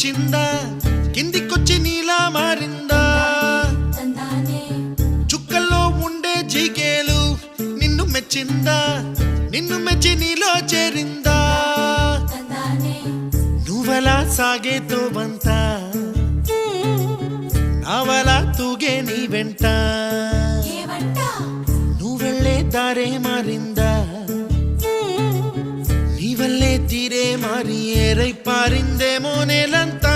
వచ్చిందా కిందికొచ్చి నీలా మారిందా చుక్కల్లో ఉండే జీకేలు నిన్ను మెచ్చిందా నిన్ను మెచ్చి నీలో చేరిందా నువ్వలా సాగే తోవంతా నావలా తూగే నీ వెంట నువ్వెళ్ళే దారే మారిందా నీ వల్లే తీరే మారి ఏరై పారిందేమో నేలంతా